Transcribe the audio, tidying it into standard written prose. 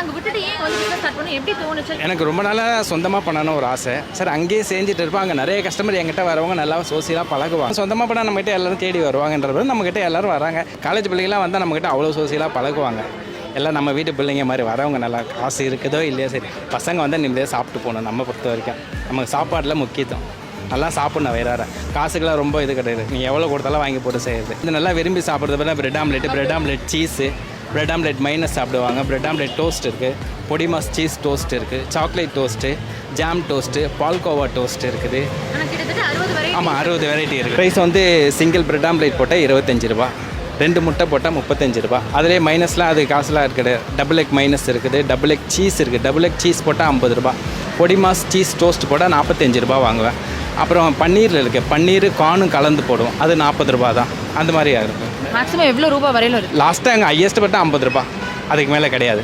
அங்க விட்டுட்டு ஏன் வந்து பிசினஸ் ஸ்டார்ட் பண்ண எப்படி தோணுச்சு? எனக்கு ரொம்ப நாளாக சொந்தமாக பண்ணணும் ஒரு ஆசை சார். அங்கேயே செஞ்சுட்டு இருப்போம். அங்கே நிறைய கஸ்டமர் எங்கிட்ட வரவங்க நல்லா சோசியலாக பழகுவாங்க. சொந்தமாக பண்ணால் நம்மகிட்ட எல்லோரும் தேடி வருவாங்கன்றது நம்மகிட்ட எல்லோரும் வராங்க. காலேஜ் பிள்ளைங்களாம் வந்தால் நம்மகிட்ட அவ்வளோ சோசியலாக பழகுவாங்க. எல்லாம் நம்ம வீட்டு பிள்ளைங்க மாதிரி வரவங்க நல்லா காசு இருக்குதோ இல்லையோ சரி, பசங்க வந்து நிம்மதியாக சாப்பிட்டு போகணும். நம்ம பொறுத்த வரைக்கும் நமக்கு சாப்பாட்டில் முக்கியத்துவம். நல்லா சாப்பிட்ணும் வயிறார. காசுக்கெல்லாம் ரொம்ப இது கிடையாது. நீங்கள் எவ்வளோ கொடுத்தாலும் வாங்கி போட்டு செய்யுது. இது நல்லா விரும்பி சாப்பிட்றது பார்த்தா bread omelette cheese, bread omelette minus சாப்பிடுவாங்க. பிரெட் ஆம்லெட் டோஸ்ட் இருக்குது, பொடி மாஸ் சீஸ் டோஸ்ட் இருக்குது, chocolate toast, jam toast, palkova toast இருக்குது. ஆமாம், 60 வெரைட்டி இருக்குது. ப்ரைஸ் வந்து சிங்கிள் பிரெட் ஆம்லெட் போட்டால் 25 ரூபா, 2 முட்டை போட்டால் 35 ரூபா. அதிலே மைனஸ்லாம் அது காசுலாம் இருக்குது. டபுள் எக் மைனஸ் இருக்குது, டபுள் எக் சீஸ் இருக்குது. டபுள் எக் சீஸ் போட்டால் 50 ரூபா, பொடி மாஸ் சீஸ் டோஸ்ட் போட்டால் 45 ரூபா வாங்குவேன். அப்புறம் பன்னீரில் இருக்குது, பன்னீர் கார்னும் கலந்து போடுவோம், அது 40 ரூபா தான். அந்த மாதிரி இருக்கும். மேக்ஸிமம் எவ்வளோ ரூபா வரையிலும் இருக்குது? லாஸ்ட்டாக எங்கள் ஹையஸ்ட் பட்டால் 50 ரூபா, அதுக்கு மேலே கிடையாது.